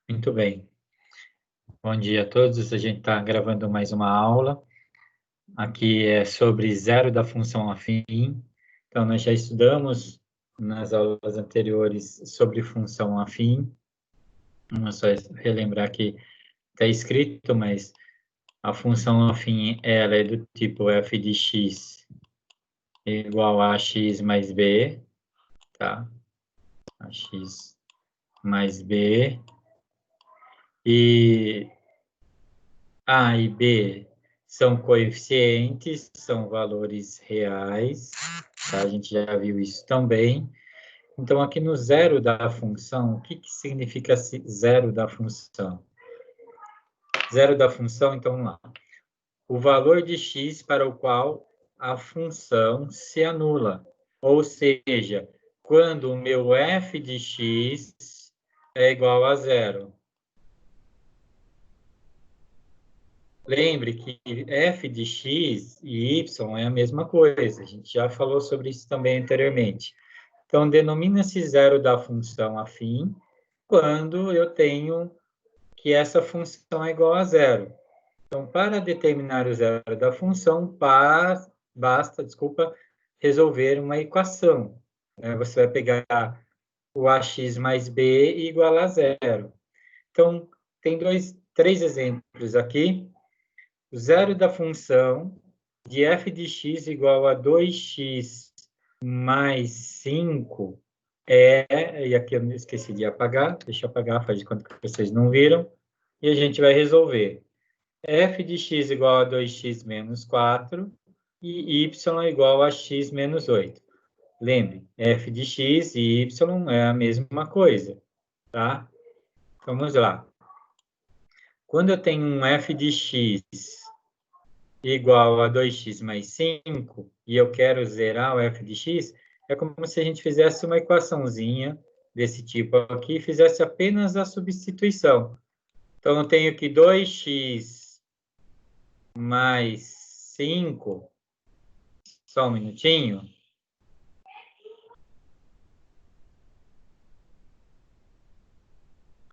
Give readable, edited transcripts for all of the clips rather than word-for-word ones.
Muito bem. Bom dia a todos. A gente está gravando mais uma aula. Aqui é sobre zero da função afim. Então, nós já estudamos nas aulas anteriores sobre função afim. Vamos só relembrar que está escrito, mas a função afim ela é do tipo f de x igual a x mais b, tá? Ax mais b. E A e B são coeficientes, são valores reais, tá? A gente já viu isso também. Então, aqui no zero da função, o que significa zero da função? Zero da função, então, vamos lá. O valor de x para o qual a função se anula. Ou seja, quando o meu f de x é igual a zero. Lembre que f de x e y é a mesma coisa. A gente já falou sobre isso também anteriormente. Então, denomina-se zero da função afim quando eu tenho que essa função é igual a zero. Então, para determinar o zero da função, basta, resolver uma equação. Você vai pegar o ax mais b igual a zero. Então, tem três exemplos aqui. O zero da função de f de x igual a 2x mais 5 e aqui eu esqueci de apagar, deixa eu apagar, faz de conta que vocês não viram, e a gente vai resolver. F de x igual a 2x menos 4 e y igual a x menos 8. Lembre, f de x e y é a mesma coisa, tá? Vamos lá. Quando eu tenho um f de x igual a 2x mais 5, e eu quero zerar o f de x, é como se a gente fizesse uma equaçãozinha desse tipo aqui e fizesse apenas a substituição. Então, eu tenho que 2x mais 5, só um minutinho.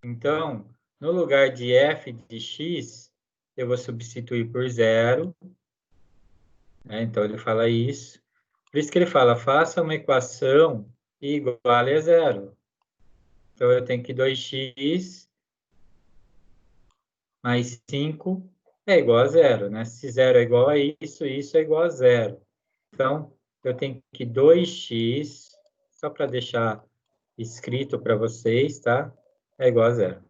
Então, no lugar de f de x, eu vou substituir por zero. Então, ele fala isso. Por isso que ele fala, faça uma equação igual a zero. Então, eu tenho que 2x mais 5 é igual a zero, né? Se zero é igual a isso, isso é igual a zero. Então, eu tenho que 2x, só para deixar escrito para vocês, tá? É igual a zero.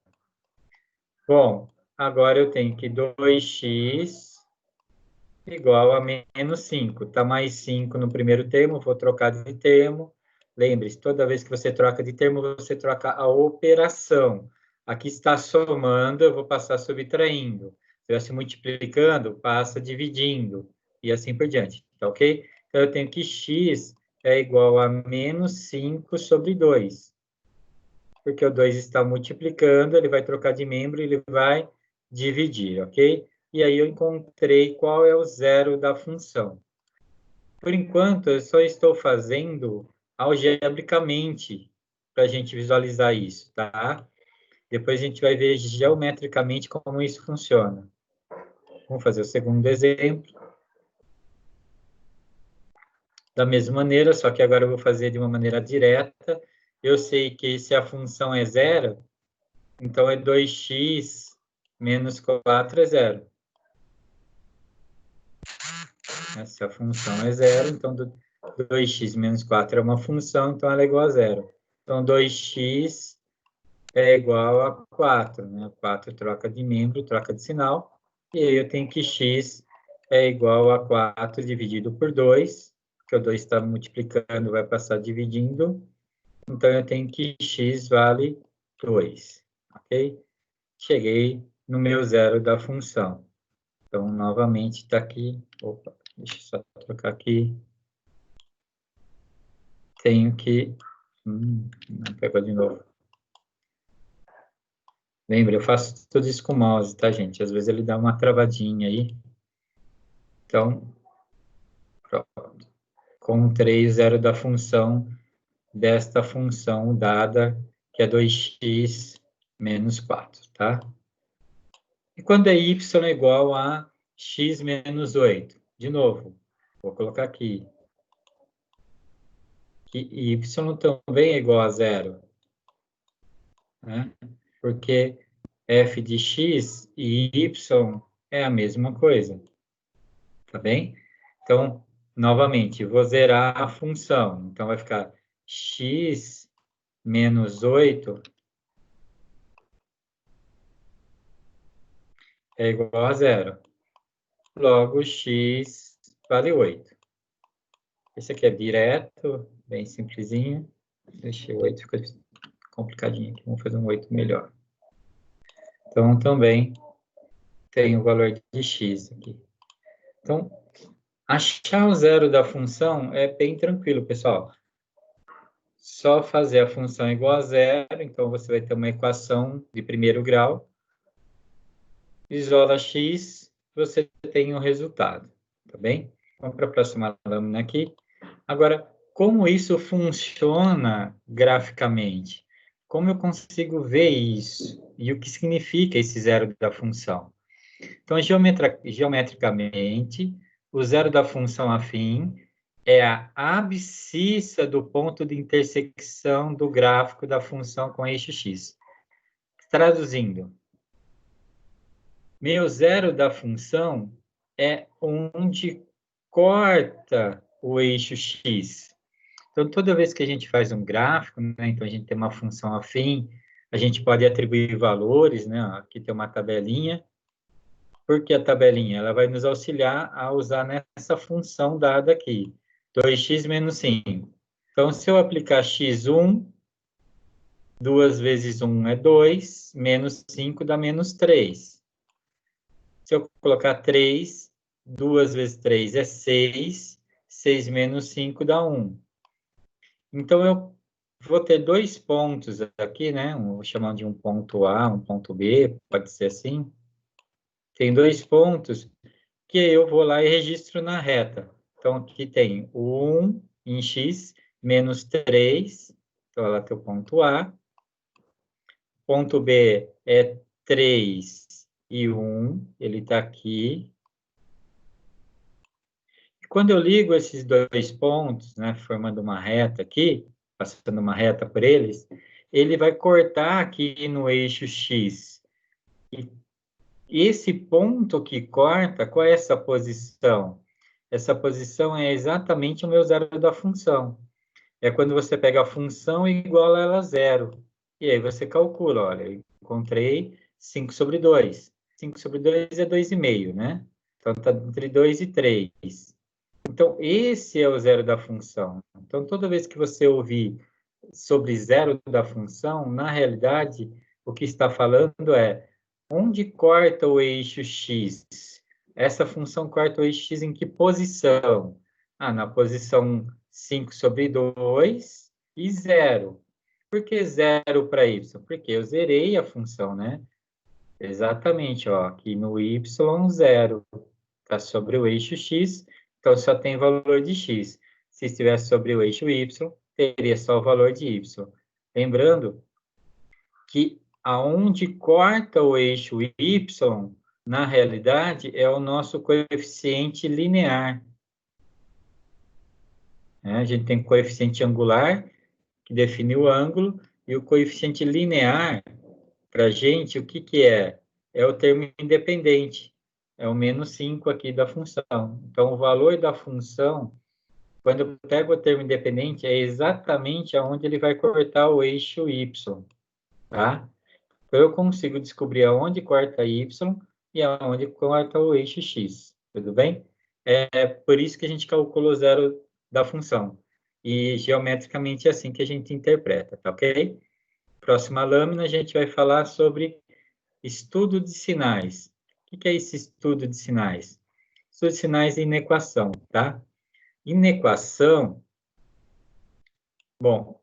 Bom, agora eu tenho que 2x igual a menos 5. Tá mais 5 no primeiro termo, vou trocar de termo. Lembre-se, toda vez que você troca de termo, você troca a operação. Aqui está somando, eu vou passar subtraindo. Se estivesse multiplicando, passa dividindo. E assim por diante, tá ok? Então, eu tenho que x é igual a menos 5 sobre 2. Porque o 2 está multiplicando, ele vai trocar de membro e ele vai dividir, ok? E aí eu encontrei qual é o zero da função. Por enquanto, eu só estou fazendo algebricamente para a gente visualizar isso, tá? Depois a gente vai ver geometricamente como isso funciona. Vamos fazer o segundo exemplo. Da mesma maneira, só que agora eu vou fazer de uma maneira direta. Eu sei que se a função é zero, então é 2x menos 4 é zero. Se a função é zero, então 2x menos 4 é uma função, então ela é igual a zero. Então, 2x é igual a 4, né? 4 troca de membro, troca de sinal, e aí eu tenho que x é igual a 4 dividido por 2, porque o 2 está multiplicando, vai passar dividindo, então eu tenho que x vale 2, ok? Cheguei no meu zero da função. Então, novamente, está aqui, opa, deixa eu só trocar aqui. Tenho que... não pegou de novo. Lembra, eu faço tudo isso com o mouse, tá, gente? Às vezes ele dá uma travadinha aí. Então, pronto. Encontrei o zero da função desta função dada, que é 2x menos 4, tá? E quando é y é igual a x menos 8? De novo, vou colocar aqui. Que y também é igual a zero, né? Porque f de x e y é a mesma coisa, tá bem? Então, novamente, vou zerar a função. Então, vai ficar x menos 8 é igual a zero. Logo, x vale 8. Esse aqui é direto, bem simplesinho. Deixei o 8, fica complicadinho aqui. Vamos fazer um 8 melhor. Então, também tem o valor de x aqui. Então, achar o zero da função é bem tranquilo, pessoal. Só fazer a função igual a zero, então você vai ter uma equação de primeiro grau. Isola x, você tem o resultado, tá bem? Vamos para a próxima lâmina aqui. Agora, como isso funciona graficamente? Como eu consigo ver isso? E o que significa esse zero da função? Então, geometricamente, o zero da função afim é a abscissa do ponto de intersecção do gráfico da função com eixo x. Traduzindo, meu zero da função é onde corta o eixo x. Então, toda vez que a gente faz um gráfico, né, então a gente tem uma função afim, a gente pode atribuir valores, né? Aqui tem uma tabelinha. Por que a tabelinha? Ela vai nos auxiliar a usar nessa função dada aqui, 2x menos 5. Então, se eu aplicar x1, 2 vezes 1 é 2, menos 5 dá menos 3. Se eu colocar 3, 2 vezes 3 é 6, 6 menos 5 dá 1. Então, eu vou ter dois pontos aqui, né? Vou chamar de um ponto A, um ponto B, pode ser assim. Tem dois pontos que eu vou lá e registro na reta. Então, aqui tem o 1 em x menos 3, então ela tem o ponto A. Ponto B é 3 e 1, ele está aqui. Quando eu ligo esses dois pontos, né, formando uma reta aqui, passando uma reta por eles, ele vai cortar aqui no eixo x. E esse ponto que corta, qual é essa posição? Essa posição é exatamente o meu zero da função. É quando você pega a função e iguala ela a zero. E aí você calcula, olha, eu encontrei 5 sobre 2. 5 sobre 2 é 2,5, né? Então, está entre 2 e 3. Então, esse é o zero da função. Então, toda vez que você ouvir sobre zero da função, na realidade, o que está falando é onde corta o eixo x? Essa função corta o eixo x em que posição? Ah, na posição 5 sobre 2 e 0. Por que 0 para y? Porque eu zerei a função, né? Exatamente, ó, aqui no y, 0 está sobre o eixo x, então só tem valor de x. Se estivesse sobre o eixo y, teria só o valor de y. Lembrando que aonde corta o eixo y, na realidade, é o nosso coeficiente linear. A gente tem o coeficiente angular, que define o ângulo, e o coeficiente linear, para a gente, o que, que é? É o termo independente. É o menos 5 aqui da função. Então, o valor da função, quando eu pego o termo independente, é exatamente aonde ele vai cortar o eixo y, tá? Então, eu consigo descobrir aonde corta y e aonde corta o eixo x, tudo bem? É por isso que a gente calcula o zero da função. E geometricamente é assim que a gente interpreta, tá ok? Próxima lâmina, a gente vai falar sobre estudo de sinais. O que é esse estudo de sinais? Estudo de sinais em inequação, tá? Inequação, bom,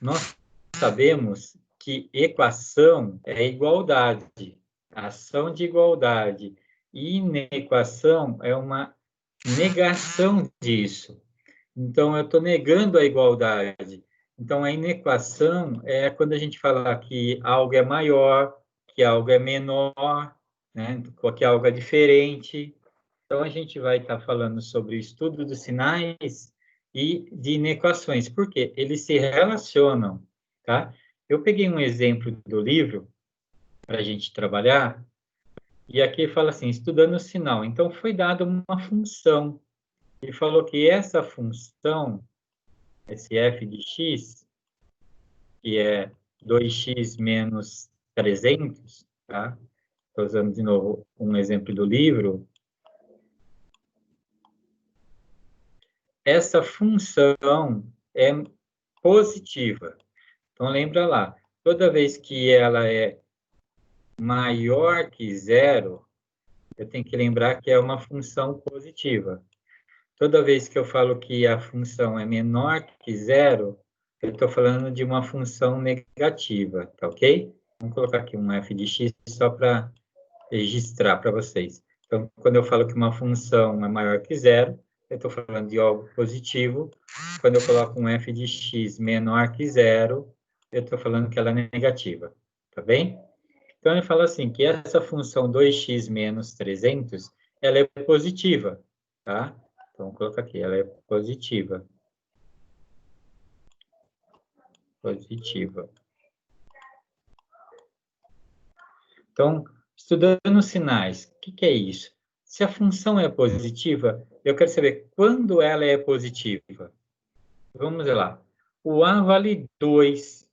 nós sabemos que equação é igualdade, ação de igualdade. E inequação é uma negação disso. Então, eu estou negando a igualdade. Então, a inequação é quando a gente fala que algo é maior, que algo é menor, né? Que algo é diferente. Então, a gente vai estar falando sobre o estudo dos sinais e de inequações, porque eles se relacionam, tá? Eu peguei um exemplo do livro para a gente trabalhar, e aqui fala assim, estudando o sinal. Então, foi dada uma função. Ele falou que essa função, esse f de x, que é 2x menos 300, tá? Estou usando de novo um exemplo do livro. Essa função é positiva. Então, lembra lá, toda vez que ela é maior que zero, eu tenho que lembrar que é uma função positiva. Toda vez que eu falo que a função é menor que zero, eu estou falando de uma função negativa, tá ok? Vamos colocar aqui um f de x só para registrar para vocês. Então, quando eu falo que uma função é maior que zero, eu estou falando de algo positivo. Quando eu coloco um f de x menor que zero, eu estou falando que ela é negativa, tá bem? Então, ele fala assim, que essa função 2x menos 300, ela é positiva, tá? Então, vou colocar aqui, ela é positiva. Positiva. Então, estudando sinais, o que é isso? Se a função é positiva, eu quero saber quando ela é positiva. Vamos lá. O A vale 2.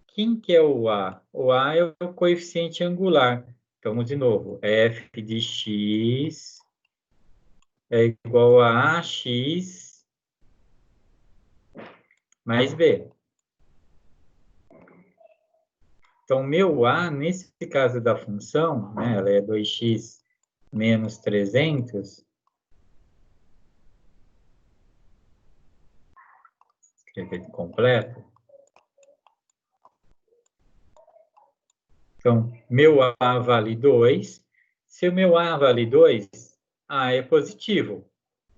Quem que é o A? O A é o coeficiente angular. Então, de novo, f de x é igual a ax mais b. Então, meu A, nesse caso da função, né, ela é 2x menos 300, escrever completo. Então, meu A vale 2. Se o meu A vale 2, A é positivo.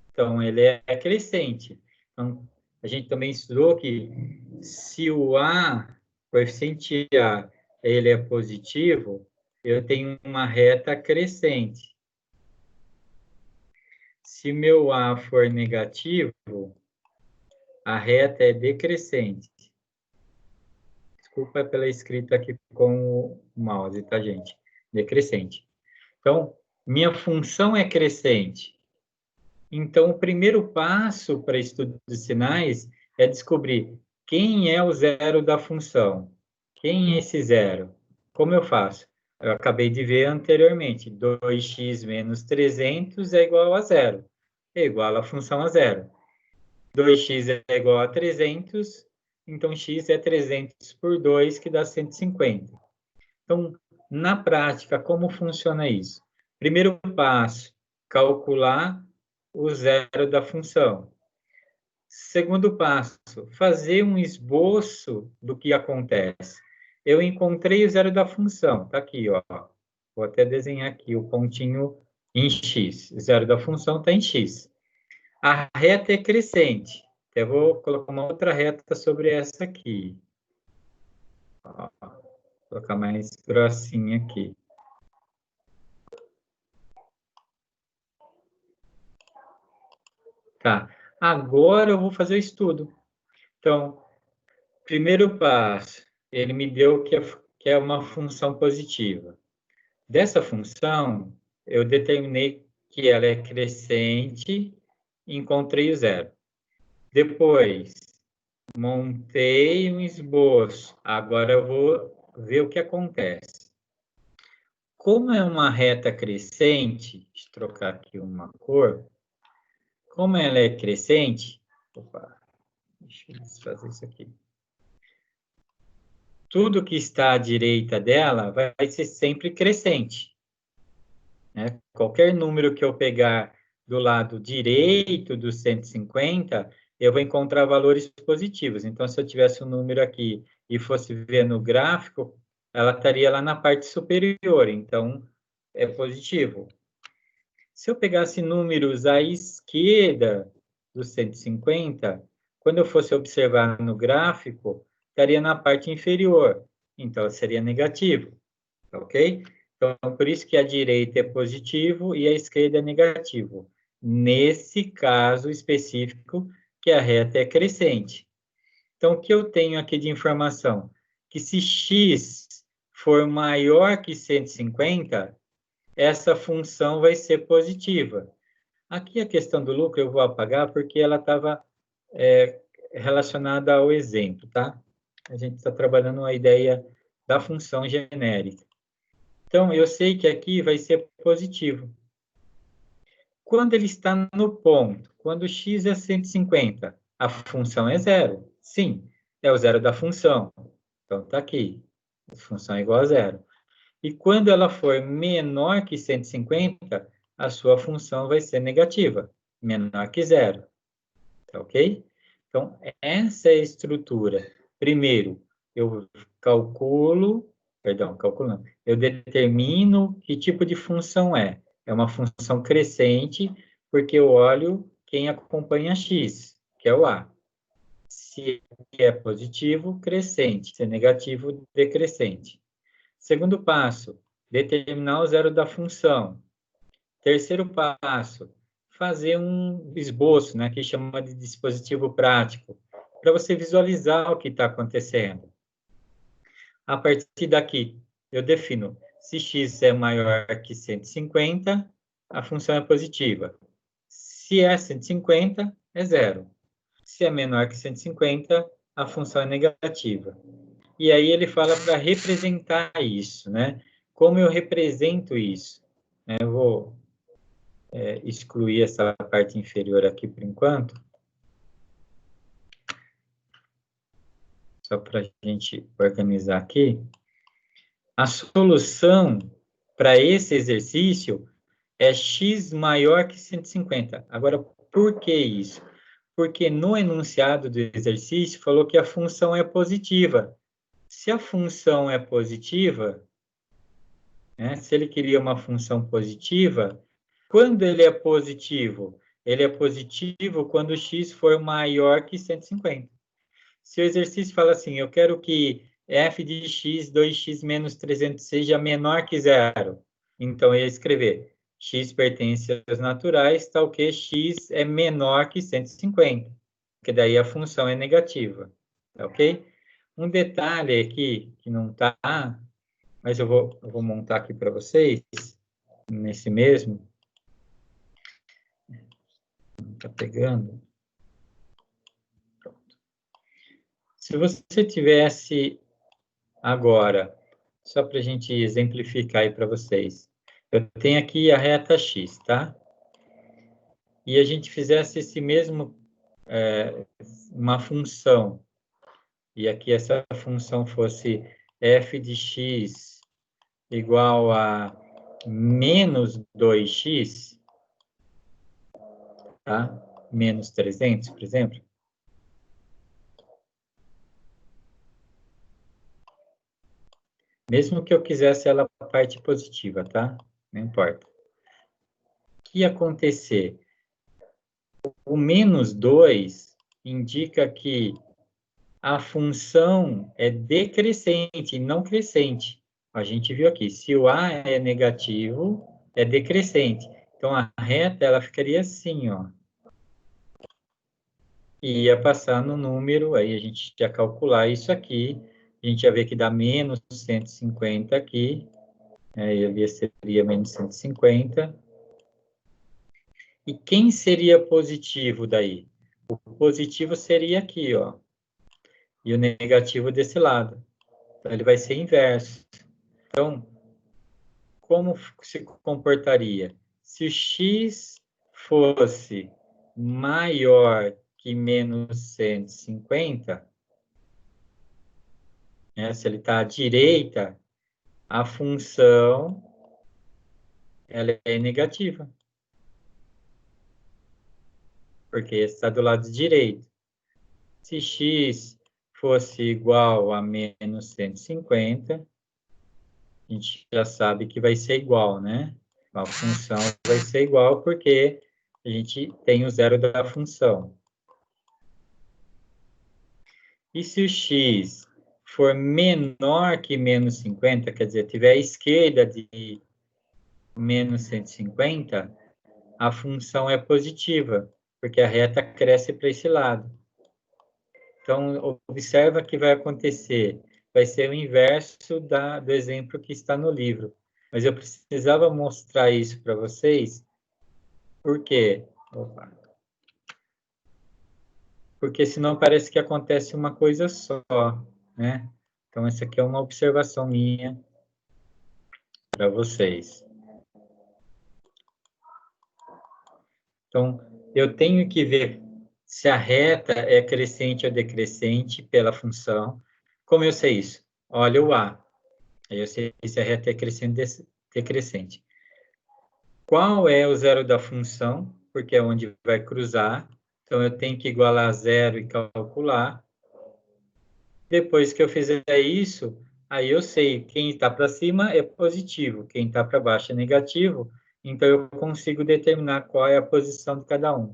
Então, ele é crescente. Então, a gente também estudou que se o A, coeficiente A, ele é positivo, eu tenho uma reta crescente. Se meu A for negativo, a reta é decrescente. Desculpa pela escrita aqui com o mouse, tá, gente? Decrescente. Então, minha função é crescente. Então, o primeiro passo para estudo de sinais é descobrir quem é o zero da função. Quem é esse zero? Como eu faço? Eu acabei de ver anteriormente. 2x menos 300 é igual a zero. É igual a função a zero. 2x é igual a 300, então x é 300 por 2, que dá 150. Então, na prática, como funciona isso? Primeiro passo, calcular o zero da função. Segundo passo, fazer um esboço do que acontece. Eu encontrei o zero da função, está aqui, ó. Vou até desenhar aqui o pontinho em x. O zero da função está em x. A reta é crescente. Eu vou colocar uma outra reta sobre essa aqui. Ó, vou colocar mais grossinha aqui. Tá. Agora eu vou fazer o estudo. Então, primeiro passo, ele me deu que é uma função positiva. Dessa função, eu determinei que ela é crescente e encontrei o zero. Depois, montei um esboço. Agora eu vou ver o que acontece. Como é uma reta crescente, deixa eu trocar aqui uma cor. Como ela é crescente, opa, deixa eu fazer isso aqui. Tudo que está à direita dela vai ser sempre crescente. Né? Qualquer número que eu pegar do lado direito do 150, eu vou encontrar valores positivos. Então, se eu tivesse um número aqui e fosse ver no gráfico, ela estaria lá na parte superior, então é positivo. Se eu pegasse números à esquerda do 150, Quando eu fosse observar no gráfico, estaria na parte inferior, então seria negativo, ok? Então, por isso que a direita é positivo e a esquerda é negativo. Nesse caso específico, que a reta é crescente. Então, o que eu tenho aqui de informação? Que se x for maior que 150, essa função vai ser positiva. Aqui a questão do lucro eu vou apagar porque ela estava relacionada ao exemplo, tá? A gente está trabalhando a ideia da função genérica. Então, eu sei que aqui vai ser positivo. Quando ele está no ponto, quando x é 150, a função é zero. Sim, é o zero da função. Então, está aqui. A função é igual a zero. E quando ela for menor que 150, a sua função vai ser negativa, menor que zero. Tá ok? Então, essa é a estrutura. Primeiro, eu calculo não, eu determino que tipo de função é. É uma função crescente, porque eu olho quem acompanha x, que é o a. Se é positivo, crescente. Se é negativo, decrescente. Segundo passo, determinar o zero da função. Terceiro passo, fazer um esboço, né, que chama de dispositivo prático, para você visualizar o que está acontecendo. A partir daqui, eu defino se x é maior que 150, a função é positiva. Se é 150, é zero. Se é menor que 150, a função é negativa. E aí ele fala para representar isso, né? Como eu represento isso? Eu vou excluir essa parte inferior aqui por enquanto, só para a gente organizar aqui. A solução para esse exercício é x maior que 150. Agora, por que isso? Porque no enunciado do exercício falou que a função é positiva. Se a função é positiva, né, se ele queria uma função positiva, quando ele é positivo? Ele é positivo quando x for maior que 150. Se o exercício fala assim, eu quero que f de x, 2x menos 300 seja menor que zero, então eu ia escrever x pertence aos naturais, tal que x é menor que 150, porque daí a função é negativa, tá ok? Um detalhe aqui que não está, mas eu vou montar aqui para vocês, nesse mesmo, está pegando. Se você tivesse agora, só para a gente exemplificar aí para vocês, eu tenho aqui a reta x, tá? E a gente fizesse esse mesmo, uma função, e aqui essa função fosse f de x igual a menos 2x, tá? Menos 300, por exemplo. Mesmo que eu quisesse ela a parte positiva, tá? Não importa. O que ia acontecer? O menos 2 indica que a função é decrescente, não crescente. A gente viu aqui, se o A é negativo, é decrescente. Então, a reta, ela ficaria assim, ó. E ia passar no número, aí a gente ia calcular isso aqui, a gente ia ver que dá menos 150 aqui, aí ali seria menos 150. E quem seria positivo daí? O positivo seria aqui, ó. E o negativo desse lado. Então, ele vai ser inverso. Então, como se comportaria? Se o x fosse maior que menos 150, né, se ele está à direita, a função ela é negativa. Porque está do lado direito. Se x fosse igual a menos 150, a gente já sabe que vai ser igual, né? A função vai ser igual porque a gente tem o zero da função. E se o x for menor que menos 50, quer dizer, tiver a esquerda de menos 150, a função é positiva, porque a reta cresce para esse lado. Então, observa que vai acontecer. Vai ser o inverso do exemplo que está no livro. Mas eu precisava mostrar isso para vocês, por quê? Porque senão parece que acontece uma coisa só, né? Então, essa aqui é uma observação minha para vocês. Então, eu tenho que ver se a reta é crescente ou decrescente pela função. Como eu sei isso? Olha o A. Aí eu sei se a reta é crescente ou decrescente. Qual é o zero da função? Porque é onde vai cruzar. Então, eu tenho que igualar a zero e calcular. Depois que eu fizer isso, aí eu sei quem está para cima é positivo, quem está para baixo é negativo. Então, eu consigo determinar qual é a posição de cada um.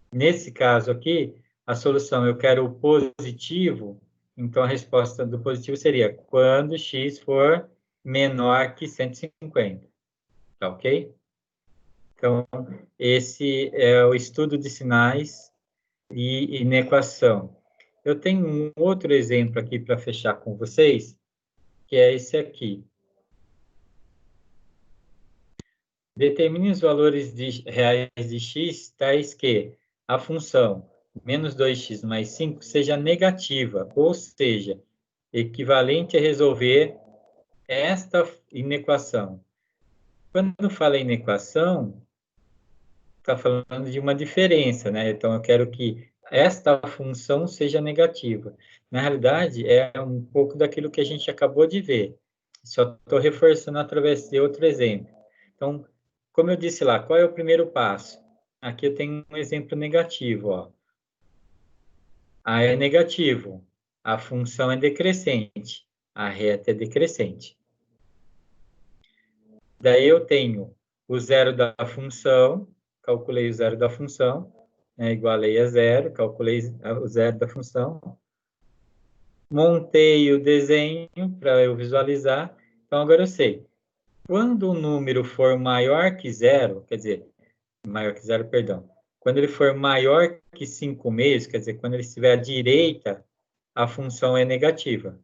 Nesse caso aqui, a solução, eu quero o positivo, então a resposta do positivo seria quando x for menor que 150, tá ok? Então, esse é o estudo de sinais e inequação. Eu tenho um outro exemplo aqui para fechar com vocês, que é esse aqui. Determine os valores reais de x tais que a função menos 2x mais 5 seja negativa, ou seja, equivalente a resolver esta inequação. Quando fala inequação, está falando de uma diferença, né? Então, eu quero que esta função seja negativa. Na realidade, é um pouco daquilo que a gente acabou de ver. Só estou reforçando através de outro exemplo. Então, como eu disse lá, qual é o primeiro passo? Aqui eu tenho um exemplo negativo, ó. A é negativo, a função é decrescente, a reta é decrescente. Daí eu tenho o zero da função, calculei o zero da função, né, igualei a zero, calculei o zero da função, montei o desenho para eu visualizar. Então, agora eu sei. Quando o número for maior que zero, quer dizer, maior que zero, perdão. Quando ele for maior que 5 meios, quer dizer, quando ele estiver à direita, a função é negativa.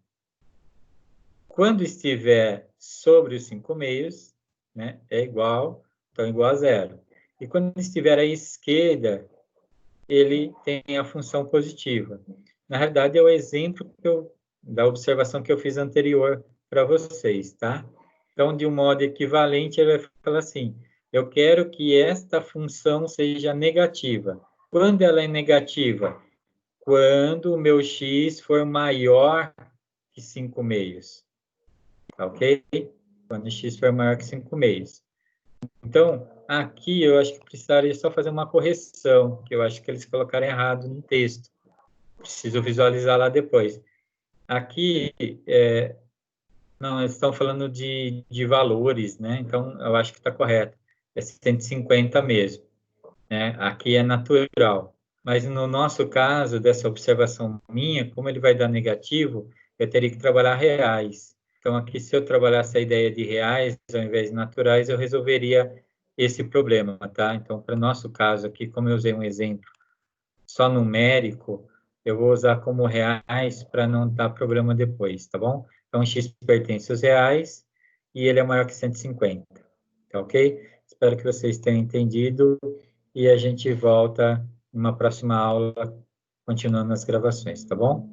Quando estiver sobre os 5 meios, né, é igual, então igual a zero. E quando estiver à esquerda, ele tem a função positiva. Na realidade, é o exemplo da observação que eu fiz anterior para vocês, tá? Então, de um modo equivalente, ele vai falar assim, eu quero que esta função seja negativa. Quando ela é negativa? Quando o meu x for maior que 5 meios. Tá ok? Quando x for maior que 5 meios. Então, aqui eu acho que precisaria só fazer uma correção, que eu acho que eles colocaram errado no texto. Preciso visualizar lá depois. Aqui, não, eles estão falando de valores, né? Então, eu acho que está correto. É 150 mesmo, né? Aqui é natural. Mas no nosso caso, dessa observação minha, como ele vai dar negativo, eu teria que trabalhar reais. Então, aqui, se eu trabalhasse a ideia de reais ao invés de naturais, eu resolveria esse problema, tá? Então, para o nosso caso aqui, como eu usei um exemplo só numérico, eu vou usar como reais para não dar problema depois, tá bom? Então, x pertence aos reais e ele é maior que 150, tá ok? Espero que vocês tenham entendido e a gente volta numa próxima aula, continuando as gravações, tá bom?